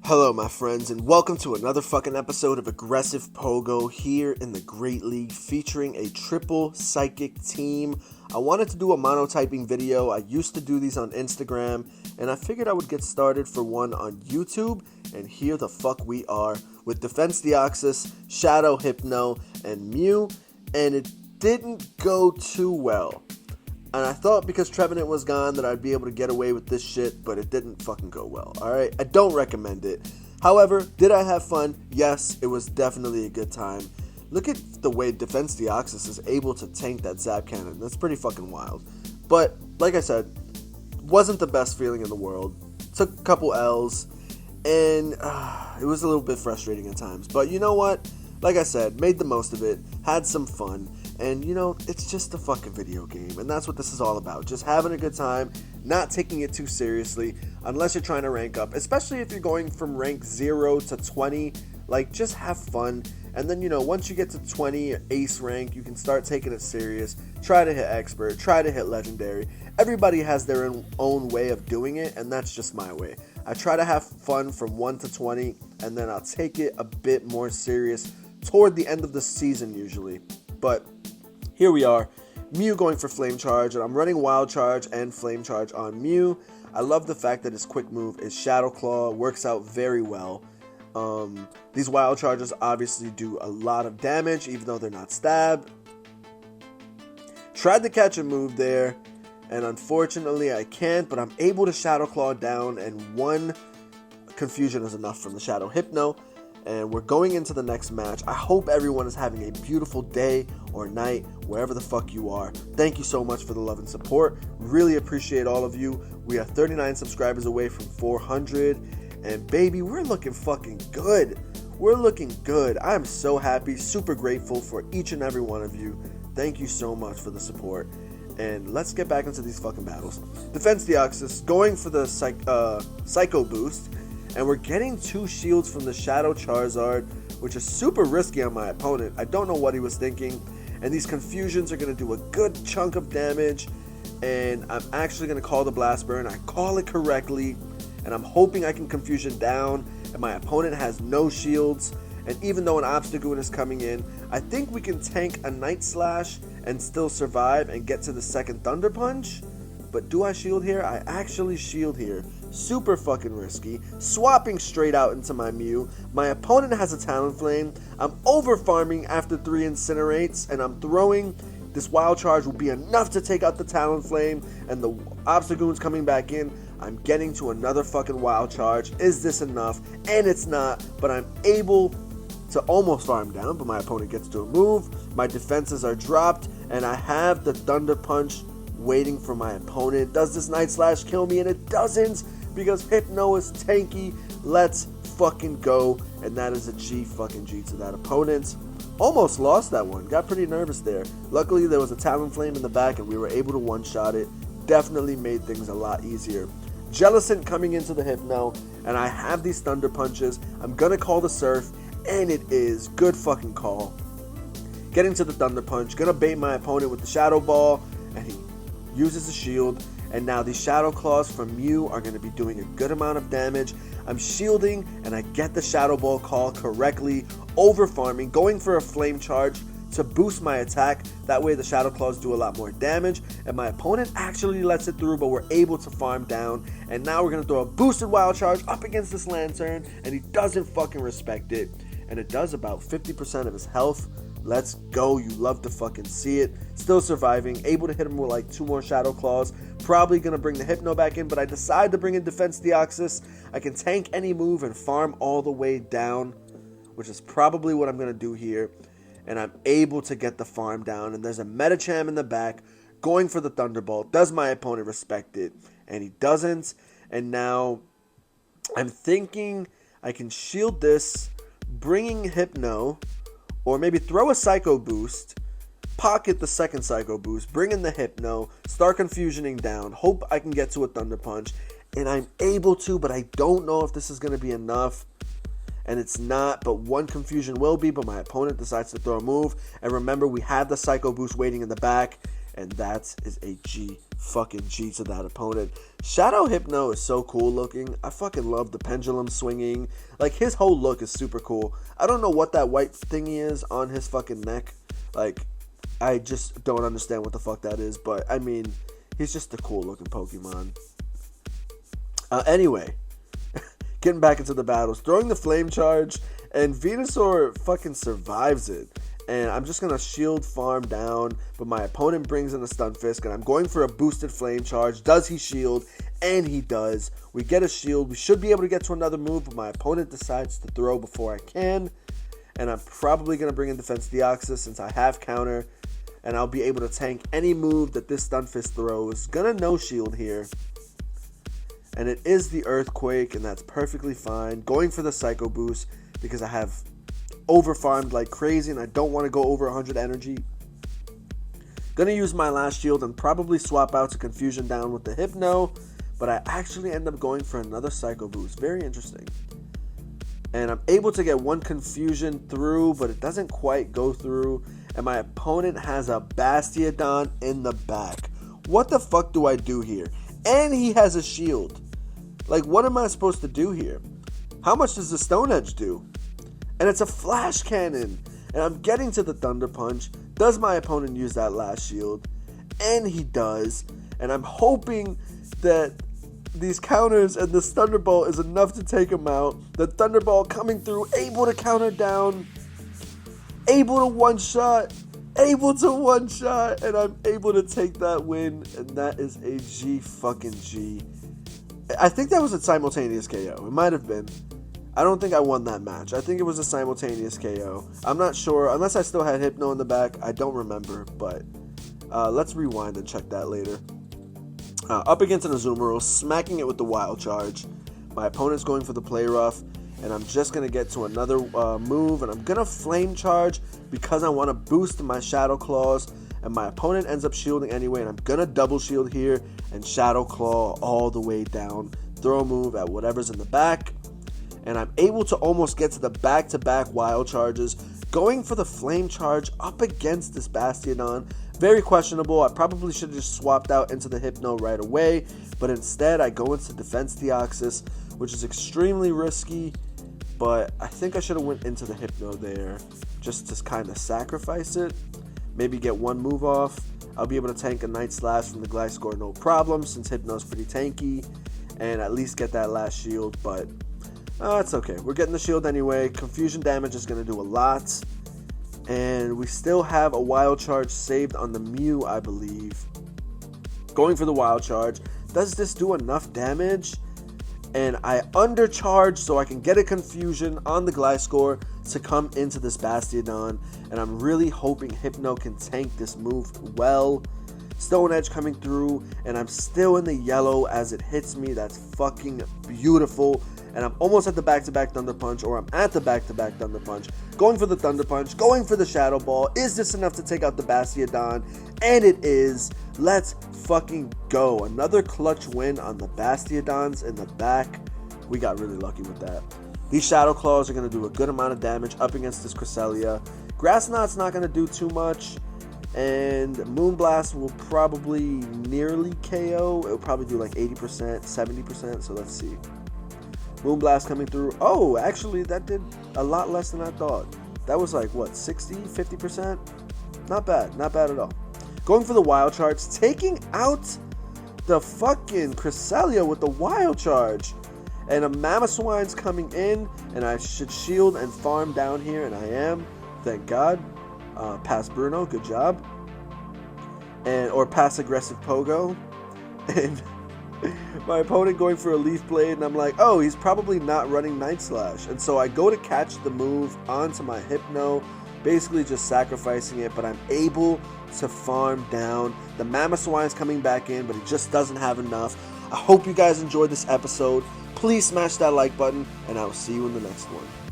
Hello, my friends, and welcome to another fucking episode of Aggressive Pogo here in the Great League featuring a triple psychic team. I wanted to do a monotyping video. I used to do these on Instagram, and I figured I would get started for one on YouTube, and here the fuck we are with Defense Deoxys, Shadow Hypno, and Mew, and it didn't go too well. And I thought because Trevenant was gone that I'd be able to get away with this shit, but it didn't fucking go well, alright? I don't recommend it. However, did I have fun? Yes, it was definitely a good time. Look at the way Defense Deoxys is able to tank that Zap Cannon. That's pretty fucking wild. But, like I said, wasn't the best feeling in the world. Took a couple L's, and it was a little bit frustrating at times. But you know what? Like I said, made the most of it, had some fun. And, you know, it's just a fucking video game, and that's what this is all about. Just having a good time, not taking it too seriously, unless you're trying to rank up. Especially if you're going from rank 0 to 20, like, just have fun. And then, you know, once you get to 20, ace rank, you can start taking it serious. Try to hit expert, try to hit legendary. Everybody has their own way of doing it, and that's just my way. I try to have fun from 1 to 20, and then I'll take it a bit more serious toward the end of the season usually. But here we are, Mew going for Flame Charge, and I'm running Wild Charge and Flame Charge on Mew. I love the fact that his quick move is Shadow Claw, works out very well. These Wild Charges obviously do a lot of damage, even though they're not stab. Tried to catch a move there, and unfortunately I can't, but I'm able to Shadow Claw down, and one confusion is enough from the Shadow Hypno. And we're going into the next match. I hope everyone is having a beautiful day or night, wherever the fuck you are. Thank you so much for the love and support. Really appreciate all of you. We are 39 subscribers away from 400. And baby, we're looking fucking good. We're looking good. I'm so happy, super grateful for each and every one of you. Thank you so much for the support. And let's get back into these fucking battles. Defense Deoxys going for the Psycho Boost. And we're getting 2 shields from the Shadow Charizard, which is super risky on my opponent. I don't know what he was thinking. And these confusions are going to do a good chunk of damage. And I'm actually going to call the Blast Burn. I call it correctly. And I'm hoping I can confusion down. And my opponent has no shields. And even though an Obstagoon is coming in, I think we can tank a Night Slash and still survive and get to the second Thunder Punch. But do I shield here? I actually shield here. Super fucking risky. Swapping straight out into my Mew. My opponent has a Talonflame. I'm over farming after 3 Incinerates, and I'm throwing. This Wild Charge will be enough to take out the Talonflame, and the Obstagoon's coming back in. I'm getting to another fucking Wild Charge. Is this enough? And it's not, but I'm able to almost farm down, but my opponent gets to a move. My defenses are dropped, and I have the Thunder Punch waiting for my opponent. Does this Night Slash kill me? And it doesn't, because Hypno is tanky. Let's fucking go. And that is a G fucking G to that opponent. Almost lost that one. Got pretty nervous there. Luckily there was a Talonflame in the back and we were able to one-shot it. Definitely made things a lot easier. Jellicent coming into the Hypno, and I have these Thunder Punches. I'm gonna call the Surf, and it is good fucking call. Getting to the Thunder Punch, gonna bait my opponent with the Shadow Ball, and he uses a shield, and now these Shadow Claws from Mew are going to be doing a good amount of damage. I'm shielding, and I get the Shadow Ball call correctly, over farming, going for a Flame Charge to boost my attack. That way the Shadow Claws do a lot more damage, and my opponent actually lets it through, but we're able to farm down. And now we're going to throw a boosted Wild Charge up against this Lantern, and he doesn't fucking respect it. And it does about 50% of his health. Let's go. You love to fucking see it. Still surviving. Able to hit him with like 2 more Shadow Claws. Probably going to bring the Hypno back in, but I decide to bring in Defense Deoxys. I can tank any move and farm all the way down, which is probably what I'm going to do here. And I'm able to get the farm down. And there's a Medicham in the back going for the Thunderbolt. Does my opponent respect it? And he doesn't. And now I'm thinking I can shield this, bringing Hypno, or maybe throw a Psycho Boost, pocket the second Psycho Boost, bring in the Hypno, start confusioning down, hope I can get to a Thunder Punch, and I'm able to, but I don't know if this is going to be enough, and it's not, but one confusion will be, but my opponent decides to throw a move, and remember, we had the Psycho Boost waiting in the back, and that is a G fucking G to that opponent. Shadow Hypno is so cool looking. I fucking love the pendulum swinging. Like, his whole look is super cool. I don't know what that white thingy is on his fucking neck. Like, I just don't understand what the fuck that is, but I mean, he's just a cool looking Pokemon. Anyway, getting back into the battles, throwing the flame charge, and Venusaur fucking survives it. And I'm just going to shield farm down, but my opponent brings in a Stunfisk, and I'm going for a boosted flame charge. Does he shield? And he does. We get a shield. We should be able to get to another move, but my opponent decides to throw before I can. And I'm probably going to bring in Defense Deoxys since I have counter, and I'll be able to tank any move that this Stunfisk throws. Gonna no shield here. And it is the Earthquake, and that's perfectly fine. Going for the Psycho Boost because I have overfarmed like crazy and I don't want to go over 100 energy. Gonna use my last shield and probably swap out to Confusion down with the Hypno, but I actually end up going for another Psycho Boost. Very interesting. And I'm able to get one Confusion through, but it doesn't quite go through. And my opponent has a Bastiodon in the back. What the fuck do I do here? And he has a shield. Like, what am I supposed to do here? How much does the Stone Edge do? And it's a Flash Cannon. And I'm getting to the Thunder Punch. Does my opponent use that last shield? And he does. And I'm hoping that these counters and this Thunderbolt is enough to take him out. The Thunderbolt coming through, able to counter down. Able to one-shot. Able to one-shot. And I'm able to take that win. And that is a G fucking G. I think that was a simultaneous KO. It might have been. I don't think I won that match. I think it was a simultaneous KO. I'm not sure. Unless I still had Hypno in the back. I don't remember. But let's rewind and check that later. Up against an Azumarill. Smacking it with the Wild Charge. My opponent's going for the Play Rough. And I'm just going to get to another move. And I'm going to Flame Charge because I want to boost my Shadow Claws. And my opponent ends up shielding anyway. And I'm going to double shield here. And Shadow Claw all the way down. Throw a move at whatever's in the back. And I'm able to almost get to the back-to-back Wild Charges. Going for the Flame Charge up against this Bastiodon. Very questionable. I probably should have just swapped out into the Hypno right away. But instead, I go into Defense Deoxys, which is extremely risky. But I think I should have went into the Hypno there just to kind of sacrifice it. Maybe get one move off. I'll be able to tank a Night Slash from the Gliscor no problem since Hypno's pretty tanky. And at least get that last shield, but it's okay. We're getting the shield anyway. Confusion damage is going to do a lot. And we still have a Wild Charge saved on the Mew, I believe. Going for the Wild Charge. Does this do enough damage? And I undercharge so I can get a Confusion on the Gliscor to come into this Bastiodon. And I'm really hoping Hypno can tank this move well. Stone Edge coming through. And I'm still in the yellow as it hits me. That's fucking beautiful. And I'm almost at the back-to-back Thunder Punch, or I'm at the back-to-back Thunder Punch. Going for the Thunder Punch, going for the Shadow Ball. Is this enough to take out the Bastiodon? And it is. Let's fucking go. Another clutch win on the Bastiodons in the back. We got really lucky with that. These Shadow Claws are going to do a good amount of damage up against this Cresselia. Grass Knot's not going to do too much. And Moonblast will probably nearly KO. It will probably do like 80%, 70%. So let's see. Moonblast coming through. Oh, actually, that did a lot less than I thought. That was like, what, 60, 50%? Not bad. Not bad at all. Going for the Wild Charge. Taking out the fucking Cresselia with the Wild Charge. And a Mamoswine's coming in. And I should shield and farm down here. And I am. Thank God. Pass Bruno. Good job. Or pass Aggressive Pogo. And my opponent going for a Leaf Blade, and I'm like, oh, he's probably not running Night Slash. And so I go to catch the move onto my Hypno, basically just sacrificing it, but I'm able to farm down. The Mamoswine's coming back in, but he just doesn't have enough. I hope you guys enjoyed this episode. Please smash that like button, and I will see you in the next one.